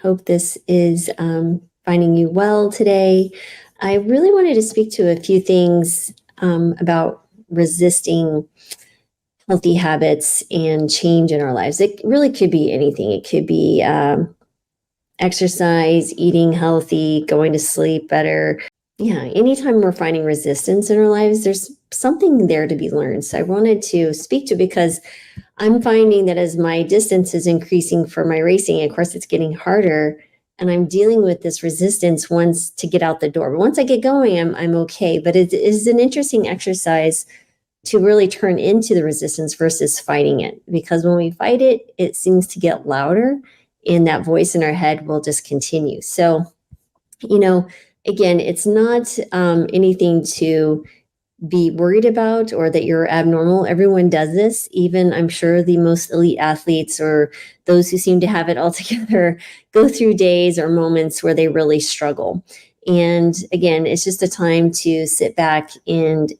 Hope this is finding you well today. I really wanted to speak to a few things about resisting healthy habits and change in our lives. It really could be anything. It could be exercise, eating healthy, going to sleep better. Yeah, anytime we're finding resistance in our lives, there's something there to be learned. So I wanted to speak to because I'm finding that as my distance is increasing for my racing, of course, it's getting harder, and I'm dealing with this resistance once to get out the door. But once I get going, I'm okay. But it is an interesting exercise to really turn into the resistance versus fighting it. Because when we fight it, it seems to get louder, and that voice in our head will just continue. So, again, it's not anything to be worried about or that you're abnormal. Everyone does this. Even I'm sure the most elite athletes or those who seem to have it all together go through days or moments where they really struggle. And again, it's just a time to sit back and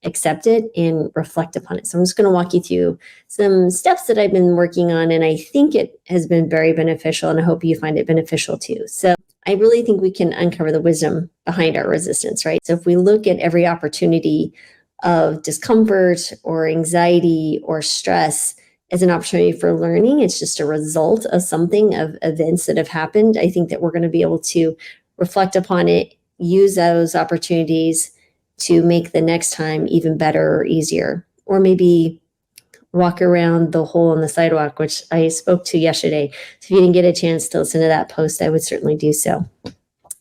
accept it and reflect upon it. So I'm just going to walk you through some steps that I've been working on, and I think it has been very beneficial, and I hope you find it beneficial too. So I really think we can uncover the wisdom behind our resistance, right? So if we look at every opportunity of discomfort or anxiety or stress as an opportunity for learning, it's just a result of something, of events that have happened. I think that we're going to be able to reflect upon it, use those opportunities to make the next time even better or easier, or maybe walk around the hole in the sidewalk, which I spoke to yesterday. So if you didn't get a chance to listen to that post, I would certainly do so.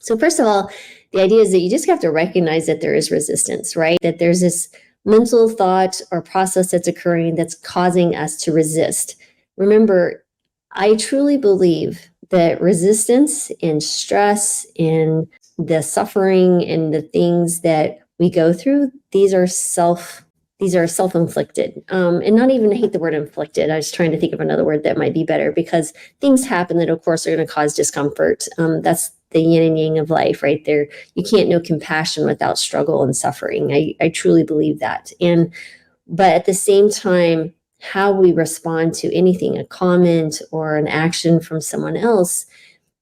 So first of all, the idea is that you just have to recognize that there is resistance, right? That there's this mental thought or process that's occurring that's causing us to resist. Remember, I truly believe that resistance and stress and the suffering and the things that we go through, these are self-inflicted. And not even, I hate the word inflicted. I was trying to think of another word that might be better, because things happen that, of course, are going to cause discomfort. That's the yin and yang of life right there. You can't know compassion without struggle and suffering. I truly believe that. But at the same time, how we respond to anything, a comment or an action from someone else,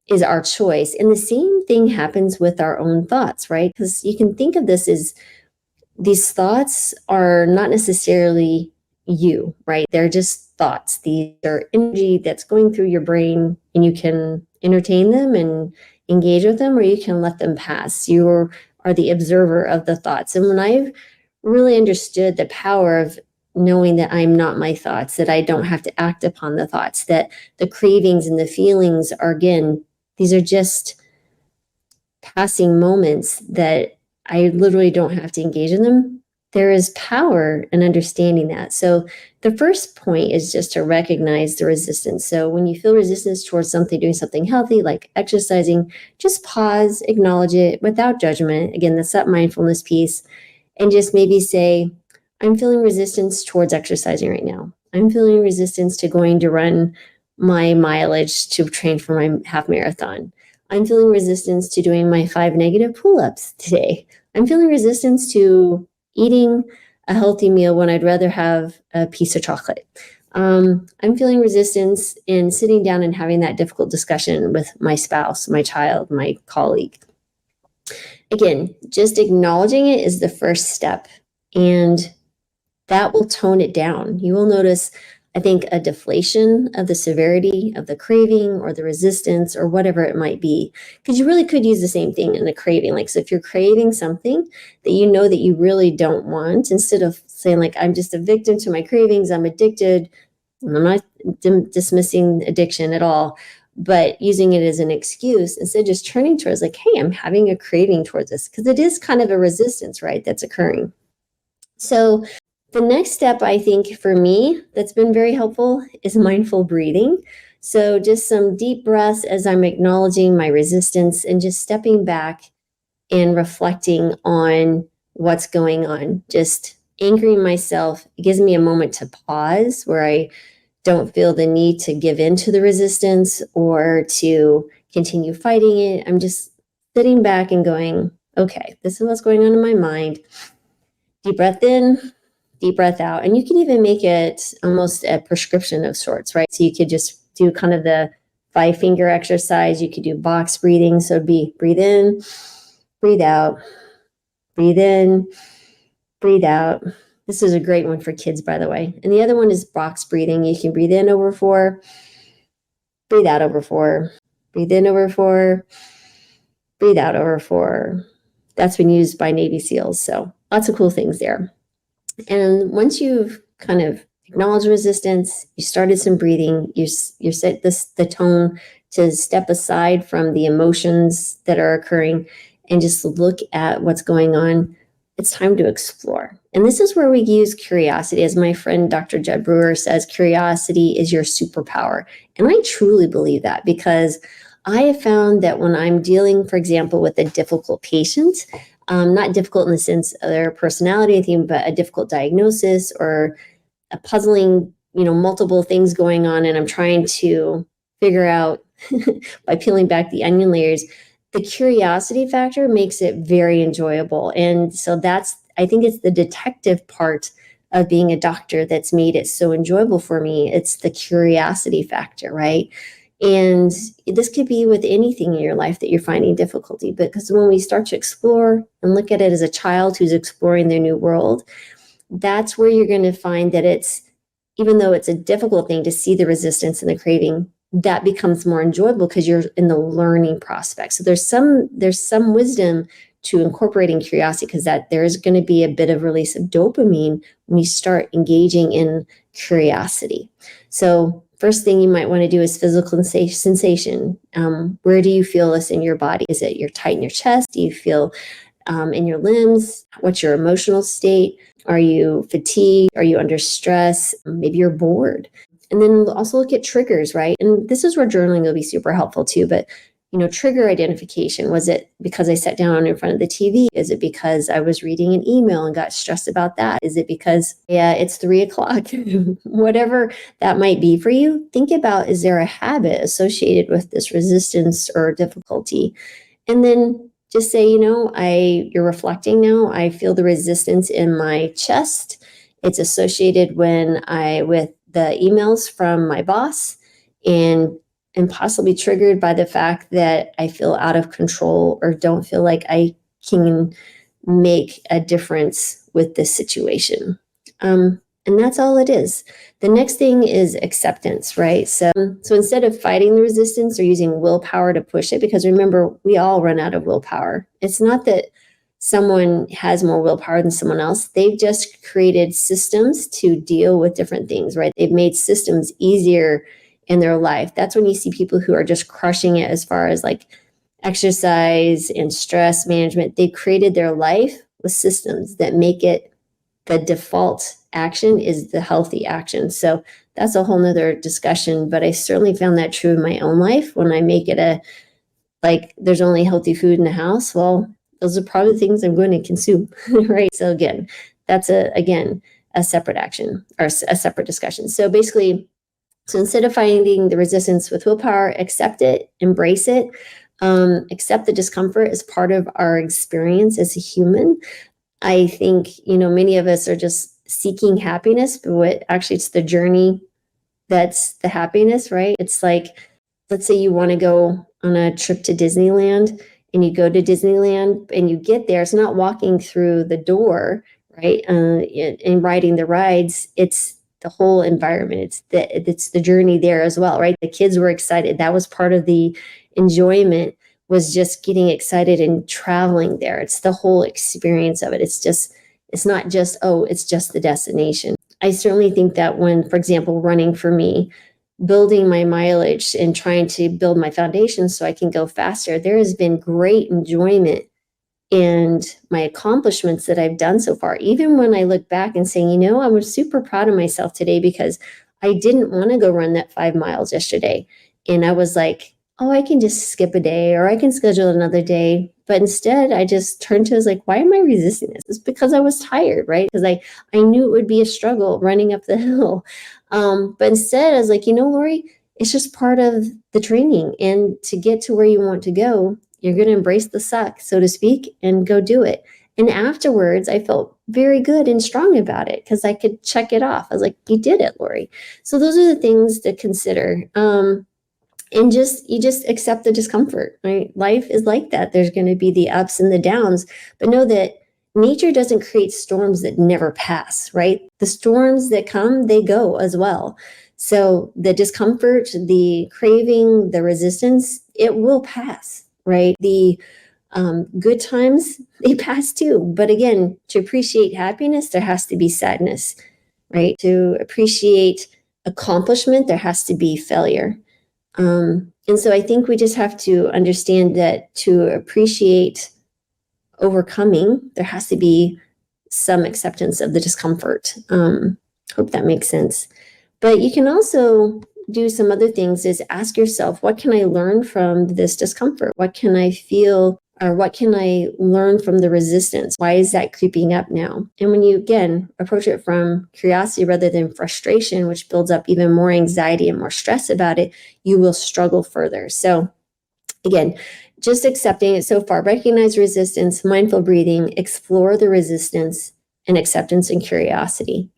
is our choice. And the same thing happens with our own thoughts, right? Because you can think of this as these thoughts are not necessarily you, right? They're just thoughts. These are energy that's going through your brain, and you can entertain them and engage with them, or you can let them pass. You are the observer of the thoughts. And when I've really understood the power of knowing that I'm not my thoughts, that I don't have to act upon the thoughts, that the cravings and the feelings are, again, these are just passing moments, that I literally don't have to engage in them. There is power in understanding that. So the first point is just to recognize the resistance. So when you feel resistance towards something, doing something healthy, like exercising, just pause, acknowledge it without judgment. Again, that's that mindfulness piece. And just maybe say, I'm feeling resistance towards exercising right now. I'm feeling resistance to going to run my mileage to train for my half marathon. I'm feeling resistance to doing my 5 negative pull-ups today. I'm feeling resistance to eating a healthy meal when I'd rather have a piece of chocolate. I'm feeling resistance in sitting down and having that difficult discussion with my spouse, my child, my colleague. Again, just acknowledging it is the first step, and that will tone it down. You will notice, I think, a deflation of the severity of the craving or the resistance or whatever it might be. Because you really could use the same thing in a craving. Like, so if you're craving something that you know that you really don't want, instead of saying like, I'm just a victim to my cravings, I'm addicted. I'm not dismissing addiction at all, but using it as an excuse, instead just turning towards like, hey, I'm having a craving towards this, because it is kind of a resistance, right, that's occurring. So the next step, I think, for me, that's been very helpful is mindful breathing. So just some deep breaths as I'm acknowledging my resistance and just stepping back and reflecting on what's going on, just anchoring myself. It gives me a moment to pause where I don't feel the need to give in to the resistance or to continue fighting it. I'm just sitting back and going, okay, this is what's going on in my mind. Deep breath in, deep breath out. And you can even make it almost a prescription of sorts, right? So you could just do kind of the 5-finger exercise. You could do box breathing. So it'd be breathe in, breathe out, breathe in, breathe out. This is a great one for kids, by the way. And the other one is box breathing. You can breathe in over 4, breathe out over 4, breathe in over 4, breathe out over 4. That's been used by Navy SEALs. So lots of cool things there. And once you've kind of acknowledged resistance, you started some breathing, you set the tone to step aside from the emotions that are occurring and just look at what's going on. It's time to explore. And this is where we use curiosity. As my friend Dr. Jed Brewer says, curiosity is your superpower. And I truly believe that, because I have found that when I'm dealing, for example, with a difficult patient, not difficult in the sense of their personality or anything, but a difficult diagnosis or a puzzling, multiple things going on, and I'm trying to figure out by peeling back the onion layers, the curiosity factor makes it very enjoyable. And so I think it's the detective part of being a doctor that's made it so enjoyable for me. It's the curiosity factor, right? And this could be with anything in your life that you're finding difficulty, because when we start to explore and look at it as a child who's exploring their new world, that's where you're going to find that even though it's a difficult thing to see the resistance and the craving, that becomes more enjoyable because you're in the learning prospect. So there's some wisdom to incorporating curiosity, because that there is going to be a bit of release of dopamine when you start engaging in curiosity. So first thing you might want to do is physical sensation. Where do you feel this in your body? Is it you're tight in your chest? Do you feel in your limbs? What's your emotional state? Are you fatigued? Are you under stress? Maybe you're bored. And then also look at triggers, right? And this is where journaling will be super helpful too. But, trigger identification. Was it because I sat down in front of the TV? Is it because I was reading an email and got stressed about that? Is it because, it's 3:00? Whatever that might be for you, think about, is there a habit associated with this resistance or difficulty? And then just say, you're reflecting now. I feel the resistance in my chest. It's associated with the emails from my boss, and possibly triggered by the fact that I feel out of control or don't feel like I can make a difference with this situation. And that's all it is. The next thing is acceptance, right? So instead of fighting the resistance or using willpower to push it, because remember, we all run out of willpower. It's not that someone has more willpower than someone else. They've just created systems to deal with different things, right? They've made systems easier in their life. That's when you see people who are just crushing it as far as like exercise and stress management. They've created their life with systems that make it the default action is the healthy action. So that's a whole nother discussion, but I certainly found that true in my own life. When I make it there's only healthy food in the house, well, those are probably the things I'm going to consume, right? So again, that's a separate action or a separate discussion. So basically, instead of finding the resistance with willpower, accept it, embrace it, accept the discomfort as part of our experience as a human. I think, many of us are just seeking happiness, but actually it's the journey that's the happiness, right? It's like, let's say you want to go on a trip to Disneyland, and you go to Disneyland and you get there. It's not walking through the door, right? And riding the rides. It's the whole environment. It's the journey there as well, right? The kids were excited. That was part of the enjoyment, was just getting excited and traveling there. It's the whole experience of it. It's not just, it's just the destination. I certainly think that when, for example, running for me, building my mileage and trying to build my foundation so I can go faster, there has been great enjoyment and my accomplishments that I've done so far. Even when I look back and say, I was super proud of myself today because I didn't want to go run that 5 miles yesterday. And I was like, I can just skip a day, or I can schedule another day. But instead, I just turned to, I was like, why am I resisting this? It's because I was tired, right? Because I knew it would be a struggle running up the hill. But instead, I was like, Lori, it's just part of the training. And to get to where you want to go, you're going to embrace the suck, so to speak, and go do it. And afterwards, I felt very good and strong about it because I could check it off. I was like, you did it, Lori. So those are the things to consider. And you just accept the discomfort, right? Life is like that. There's going to be the ups and the downs, but know that nature doesn't create storms that never pass, right? The storms that come, they go as well. So the discomfort, the craving, the resistance, it will pass, right? The good times, they pass too. But again, to appreciate happiness, there has to be sadness, right? To appreciate accomplishment, there has to be failure. And so I think we just have to understand that to appreciate overcoming, there has to be some acceptance of the discomfort. Hope that makes sense. But you can also do some other things is ask yourself, what can I learn from this discomfort? What can I feel, or what can I learn from the resistance? Why is that creeping up now? And when you, again, approach it from curiosity rather than frustration, which builds up even more anxiety and more stress about it, you will struggle further. So again, just accepting it so far, recognize resistance, mindful breathing, explore the resistance and acceptance and curiosity.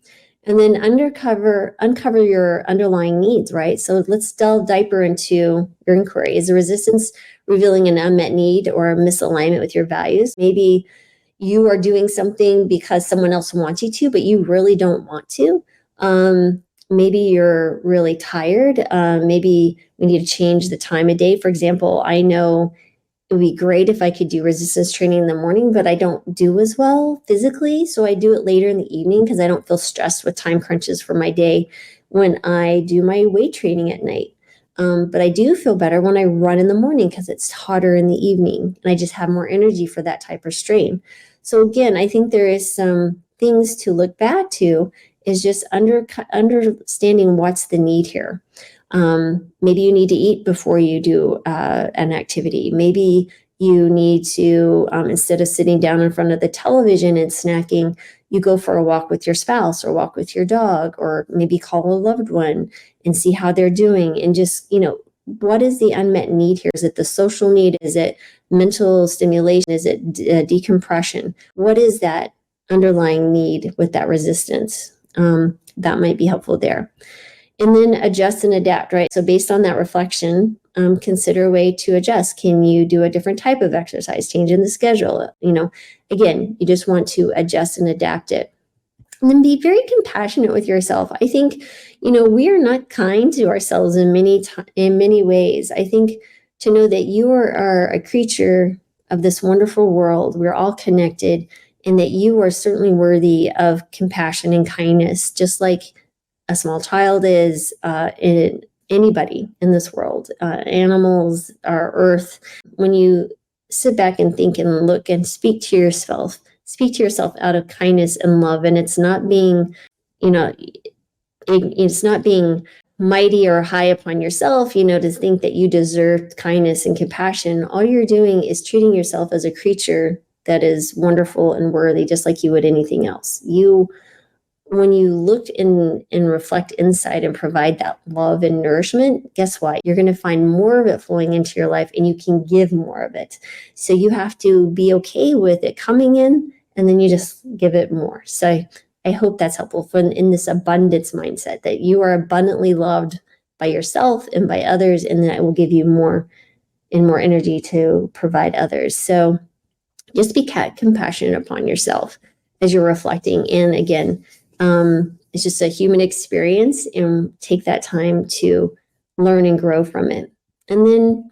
And then uncover your underlying needs, right? So let's delve deeper into your inquiry. Is the resistance revealing an unmet need or a misalignment with your values? Maybe you are doing something because someone else wants you to, but you really don't want to. Maybe you're really tired. Maybe we need to change the time of day. For example, I know it would be great if I could do resistance training in the morning, but I don't do as well physically. So I do it later in the evening because I don't feel stressed with time crunches for my day when I do my weight training at night. But I do feel better when I run in the morning because it's hotter in the evening and I just have more energy for that type of strain. So again, I think there is some things to look back to is just understanding what's the need here. Maybe you need to eat before you do an activity. Maybe you need to, instead of sitting down in front of the television and snacking, you go for a walk with your spouse or walk with your dog, or maybe call a loved one and see how they're doing. And just, what is the unmet need here? Is it the social need? Is it mental stimulation? Is it decompression? What is that underlying need with that resistance? That might be helpful there. And then adjust and adapt, right? So based on that reflection, consider a way to adjust. Can you do a different type of exercise, change in the schedule? Again, you just want to adjust and adapt it. And then be very compassionate with yourself. I think, we are not kind to ourselves in many ways. I think to know that you are a creature of this wonderful world, we're all connected, and that you are certainly worthy of compassion and kindness, just like a small child is, in anybody in this world, animals, our earth. When you sit back and think and look and speak to yourself out of kindness and love, and it's not being, it's not being mighty or high upon yourself, to think that you deserve kindness and compassion. All you're doing is treating yourself as a creature that is wonderful and worthy, just like you would anything else. When you look and reflect inside and provide that love and nourishment, guess what? You're going to find more of it flowing into your life, and you can give more of it. So you have to be okay with it coming in, and then you just give it more. So I hope that's helpful in this abundance mindset, that you are abundantly loved by yourself and by others, and that it will give you more and more energy to provide others. So just be compassionate upon yourself as you're reflecting. And again, it's just a human experience, and take that time to learn and grow from it. And then,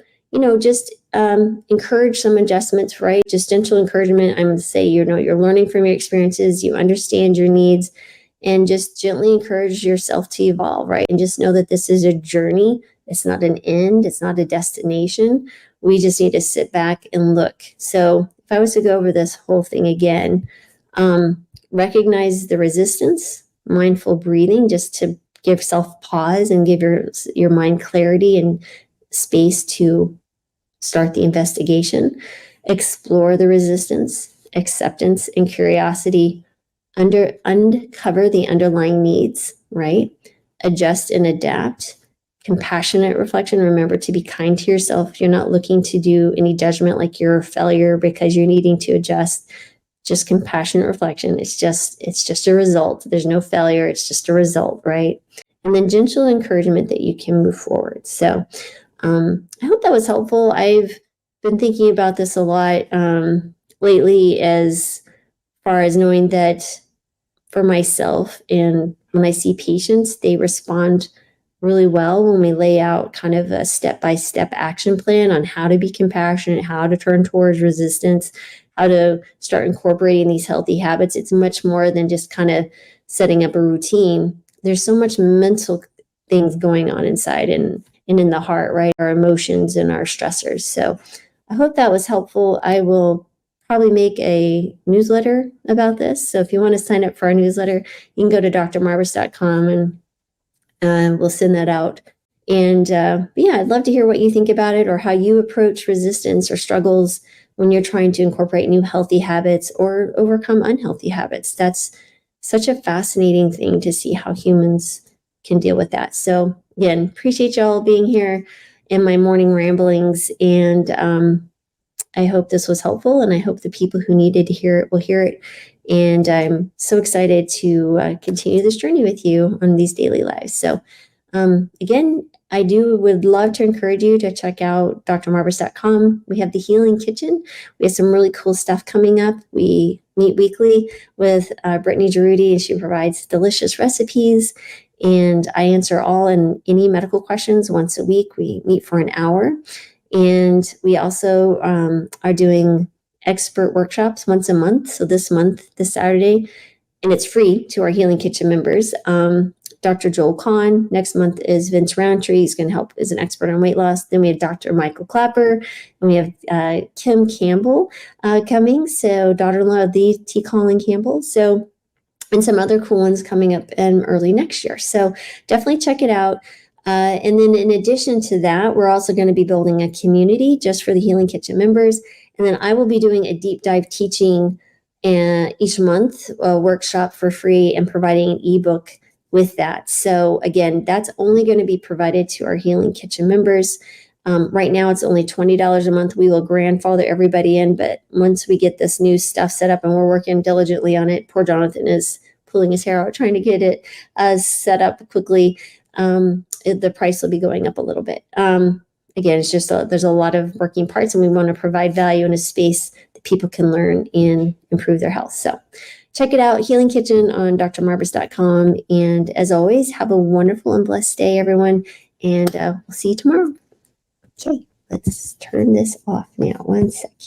just encourage some adjustments, right? Just gentle encouragement. I'm going to say, you're learning from your experiences, you understand your needs, and just gently encourage yourself to evolve, right? And just know that this is a journey. It's not an end. It's not a destination. We just need to sit back and look. So if I was to go over this whole thing again, recognize the resistance, mindful breathing, just to give self pause and give your mind clarity and space to start the investigation. Explore the resistance, acceptance, and curiosity. Uncover the underlying needs, right? Adjust and adapt. Compassionate reflection. Remember to be kind to yourself. You're not looking to do any judgment like you're a failure because you're needing to adjust. Just compassionate reflection. It's just a result. There's no failure. It's just a result, right? And then gentle encouragement that you can move forward. So I hope that was helpful. I've been thinking about this a lot lately, as far as knowing that for myself, and when I see patients, they respond really well when we lay out kind of a step-by-step action plan on how to be compassionate, how to turn towards resistance, how to start incorporating these healthy habits. It's much more than just kind of setting up a routine. There's so much mental things going on inside and in the heart, right? Our emotions and our stressors. So I hope that was helpful. I will probably make a newsletter about this. So if you want to sign up for our newsletter, you can go to drmarbus.com and we'll send that out. And yeah, I'd love to hear what you think about it, or how you approach resistance or struggles when you're trying to incorporate new healthy habits or overcome unhealthy habits. That's such a fascinating thing to see how humans can deal with that. So again, appreciate y'all being here in my morning ramblings, and I hope this was helpful, and I hope the people who needed to hear it will hear it. And I'm so excited to continue this journey with you on these daily lives. So again, I would love to encourage you to check out drmarbus.com. We have the Healing Kitchen. We have some really cool stuff coming up. We meet weekly with Brittany Giroudi, and she provides delicious recipes. And I answer all and any medical questions once a week. We meet for an hour. And we also are doing expert workshops once a month. So this month, this Saturday, and it's free to our Healing Kitchen members. Dr. Joel Kahn. Next month is Vince Roundtree. He's going to help as an expert on weight loss. Then we have Dr. Michael Clapper, and we have Kim Campbell coming. So daughter-in-law of the T. Colin Campbell. So, and some other cool ones coming up early next year. So definitely check it out. And then in addition to that, we're also going to be building a community just for the Healing Kitchen members. And then I will be doing a deep dive teaching each month, a workshop for free, and providing an ebook with that. So again, that's only going to be provided to our Healing Kitchen members. Right now, it's only $20 a month. We will grandfather everybody in, but once we get this new stuff set up, and we're working diligently on it, poor Jonathan is pulling his hair out trying to get it set up quickly. The price will be going up a little bit. Again, it's just there's a lot of working parts, and we want to provide value in a space that people can learn and improve their health. So check it out, Healing Kitchen on drmarbus.com. And as always, have a wonderful and blessed day, everyone. And we'll see you tomorrow. Okay, let's turn this off now. 1 second.